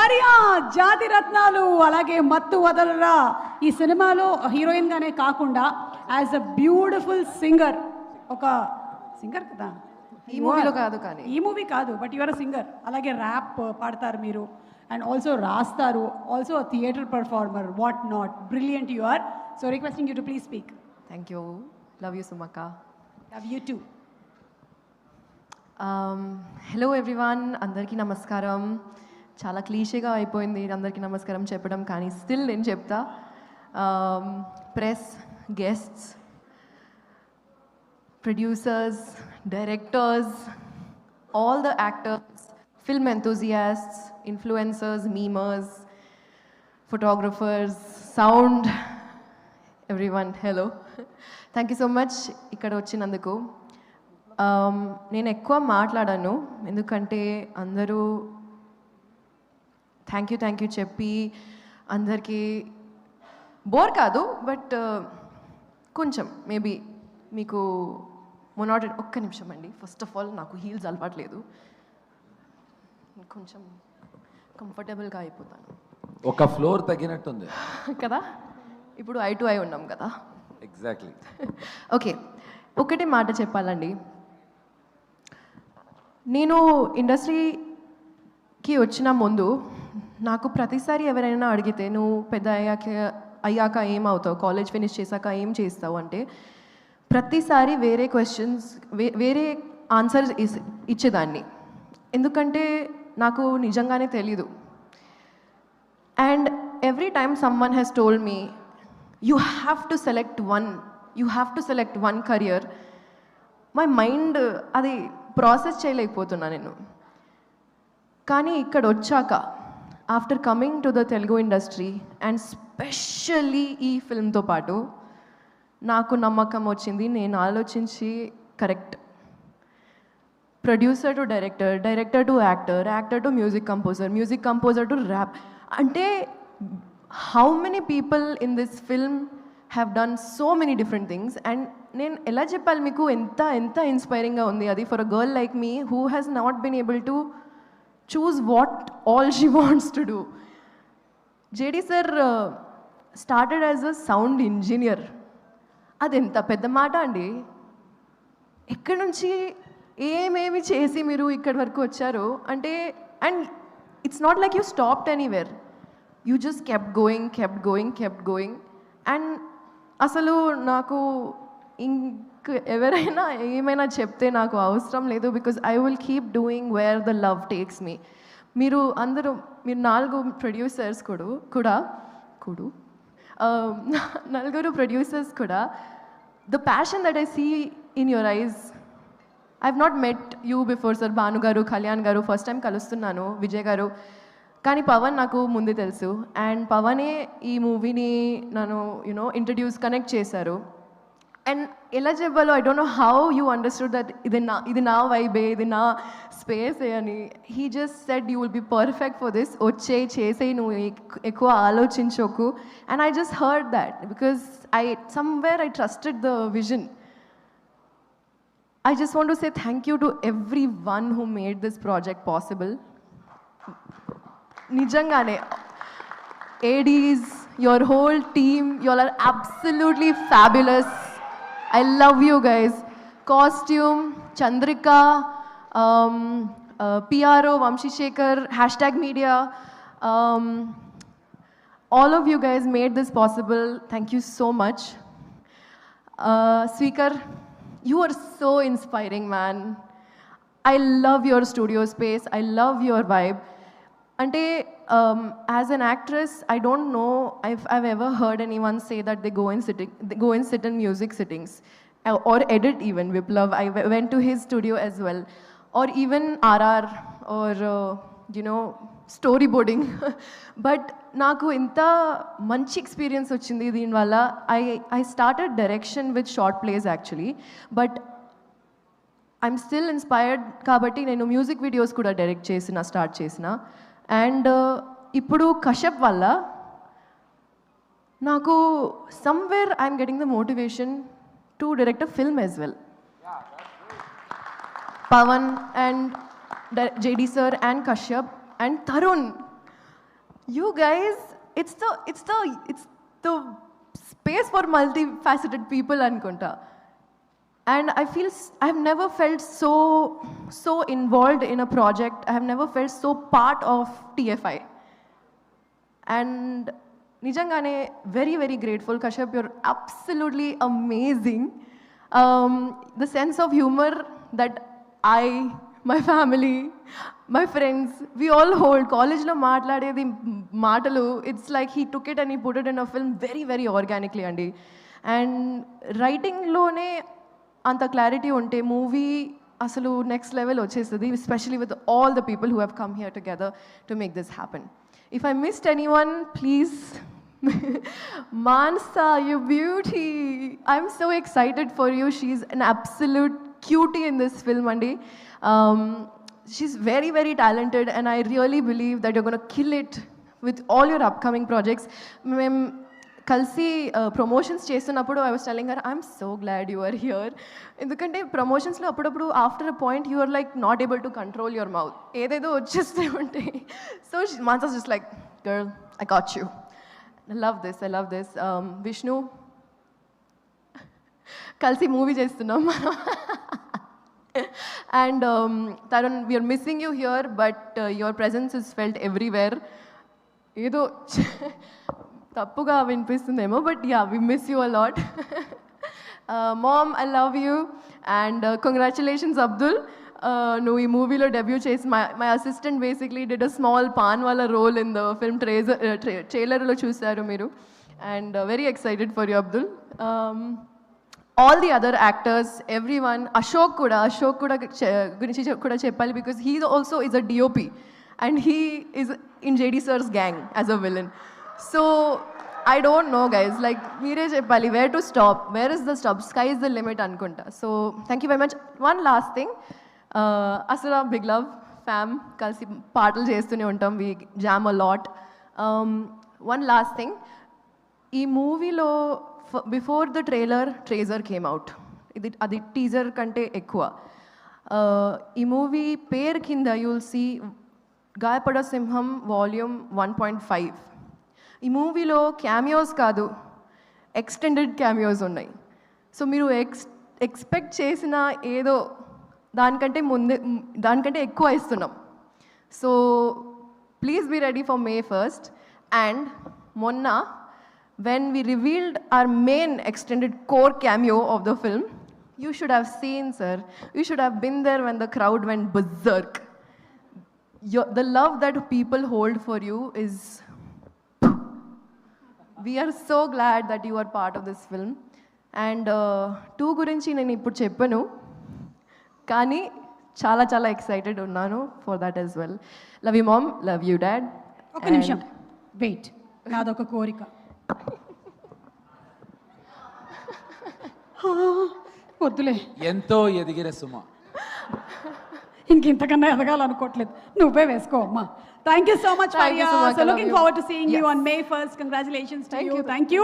మరియా జాతి రత్నాలు అలాగే మత్తు వదలరా ఈ సినిమాలో హీరోయిన్ గానే కాకుండా యాజ్ అ బ్యూటిఫుల్ సింగర్ ఒక సింగర్ కదా ఈ మూవీలో కాదు కానీ ఈ మూవీ కాదు బట్ యువర్ సింగర్ అలాగే ర్యాప్ పాడతారు మీరు అండ్ ఆల్సో రాస్తారు also theatre performer what not brilliant you are so requesting you to please speak thank you love you సుమక్క love you too hello everyone అందరికీ నమస్కారం చాలా క్లీషేగా అయిపోయింది అందరికీ నమస్కారం చెప్పడం కానీ స్టిల్ నేను చెప్తా press guests producers directors all the actors film enthusiasts influencers memers photographers sound everyone hello thank you so much ఇక్కడ వచ్చినందుకు నేను ఎక్కువ మాట్లాడాను ఎందుకంటే అందరూ థ్యాంక్ యూ చెప్పి అందరికీ బోర్ కాదు బట్ కొంచెం మేబీ మీకు మొనాటెడ్ ఒక్క నిమిషం అండి ఫస్ట్ ఆఫ్ ఆల్ నాకు హీల్స్ అలవాట్లేదు కొంచెం కంఫర్టబుల్గా అయిపోతాను ఒక ఫ్లోర్ తగ్గినట్టుంది కదా ఇప్పుడు ఐ టు ఐ ఉన్నాం కదా ఎగ్జాక్ట్లీ ఓకే ఒకటే మాట చెప్పాలండి నేను ఇండస్ట్రీకి వచ్చిన ముందు నాకు ప్రతిసారి ఎవరైనా అడిగితే నువ్వు పెద్ద అయ్యాక ఏమవుతావు కాలేజ్ ఫినిష్ చేశాక ఏం చేస్తావు అంటే ప్రతిసారి వేరే క్వశ్చన్స్ వేరే ఆన్సర్ ఇచ్చేదాన్ని ఎందుకంటే నాకు నిజంగానే తెలీదు and every time someone has told me you have to select one career my mind అది ప్రాసెస్ చేయలేకపోతున్నా నేను కానీ ఇక్కడ వచ్చాక after coming to the Telugu industry and specially ఈ ఫిల్మ్తో పాటు నాకు నమ్మకం వచ్చింది నేను ఆలోచించి correct producer to director director to actor to music composer to rap అంటే how many people in this film have done so many different things and నేను ఎలా చెప్పాలి మీకు ఎంత ఎంత ఇన్స్పైరింగ్గా ఉంది అది for a girl like me who has not been able to choose what all she wants to do JD sir started as a sound engineer అది ఎంత పెద్ద మాట అండి ఎక్కడి నుంచి ఏమేమి చేసి మీరు ఇక్కడి వరకు వచ్చారు అంటే and it's not like you stopped anywhere you just kept going and అసలు నాకు ఎవరైనా ఏమైనా చెప్తే నాకు అవసరం లేదు because I will keep doing where the love takes me మీరు 4 ప్రొడ్యూసర్స్ కూడా నలుగురు ప్రొడ్యూసర్స్ కూడా the passion that I see in your eyes I have not met you before sir Bhanu garu Kalyan గారు ఫస్ట్ టైం కలుస్తున్నాను విజయ్ గారు కానీ పవన్ నాకు ముందే తెలుసు అండ్ పవనే ఈ మూవీని నన్ను కనెక్ట్ చేశారు అండ్ ఎలా చెప్పాలో I don't know how you understood that ఇది నా వైబే ఇది నా స్పేసే అని he just said you will be perfect for this చేసేయి నువ్వు ఎక్కువ ఆలోచించకు and I just heard that because somewhere I trusted the vision I just want to say thank you to everyone who made this project possible. Nijangane, ADs, your whole team, you all are absolutely fabulous. I love you guys. Costume, Chandrika, PRO, Vamshi Shekhar, #media. All of you guys made this possible. Thank you so much. Sweekar, you are so inspiring, man. I love your studio space. I love your vibe. Ante, as an actress, I don't know if I've ever heard anyone say that they go and sit in music sittings or edit even. Viplav, I went to his studio as well. Or even RR or, storyboarding. But నాకు ఇంత మంచి experience వచ్చింది దీనివల్ల I started direction with short plays actually but I'm still inspired కాబట్టి నేను music videos కూడా start చేసిన and ఇప్పుడు కశ్యప్ వల్ల నాకు somewhere I'm getting the motivation to direct a film as well Pavan and JD sir and Kashyap and Tarun. You guys, it's the space for multifaceted people అనుకుంటా. And I feel I've never felt so involved in a project. I have never felt so part of TFI. And nijangane very grateful. Kashyap, you're absolutely amazing. The sense of humor that I, my family, my friends, we all hold. College lo maatladedi maatalu, it's like he took it and he put it in a film very organically andi. And writing lone anta clarity unte movie asalu next level vachestadi, especially with all the people who have come here together to make this happen. If I missed anyone, please Mansa, you beauty. I'm so excited for you. She's an absolute cutie in this film, Andy. She's very talented, and I really believe that you're going to kill it with all your upcoming projects. Kalsi promotions చేస్తున్నప్పుడు I was telling her, I'm so glad you are here. ఎందుకంటే ప్రమోషన్స్లో అప్పుడప్పుడు after a point you are like not able to control your mouth. ఏదేదో వచ్చేస్తూ ఉంటాయి. So Mansa's just like, girl, I got you. I love this. Vishnu, కలిసి movie చేస్తున్నాం మనం. And Tarun, we are missing you here, but your presence is felt everywhere. ఏదో తప్పుగా వినిపిస్తుందేమో, but yeah, we miss you a lot. Mom, I love you, and congratulations, Abdul. నువ్వు ఈ మూవీలో debut చేసి my assistant basically did a small పాన్ వాళ్ళ role in the film ట్రైలర్లో చూశారు మీరు. And very excited for you, Abdul. All the other actors, everyone. Ashok కూడా గురించి కూడా చెప్పాలి, because he also is a DOP and he is in JD sir's gang as a villain. So I don't know guys, like మీరే చెప్పాలి where to stop, where is the stop, sky is the limit అనుకుంటా. So thank you very much. One last thing, అసలు big love fam, కలిసి పాటలు చేస్తూనే ఉంటాం, we jam a lot. One last thing, ఈ మూవీలో before the treasure came out, అది teaser కంటే ఎక్కువ. ఈ మూవీ పేరు కింద యూ విల్ సీ గాయపడ సింహం వాల్యూమ్ 1.5. ఈ మూవీలో క్యామియోస్ కాదు, ఎక్స్టెండెడ్ క్యామియోస్ ఉన్నాయి. సో మీరు ఎక్స్పెక్ట్ చేసిన ఏదో దానికంటే ఎక్కువ ఇస్తున్నాం. So please be ready for May 1st. And మొన్న when we revealed our main extended core cameo of the film, you should have seen, sir. You should have been there when the crowd went berserk. The love that people hold for you is... We are so glad that you are part of this film. And 2 గురించి నేను ఇప్పుడు చెప్పను, కానీ చాలా excited ఉన్నాను for that as well. Love you mom, love you dad. ఒక నిమిషం wait, నాదొక కోరిక. వద్దులే, ఎంతో ఎదిగిన సుమ, ఇంకింతకన్నా ఎదగాలనుకోవట్లేదు, నువ్వే వేసుకో అమ్మా. Thank you so much, Thank you Arya. so much. So I love looking you. forward to seeing you Yes. on May 1st. Congratulations to Thank you. you. Thank you.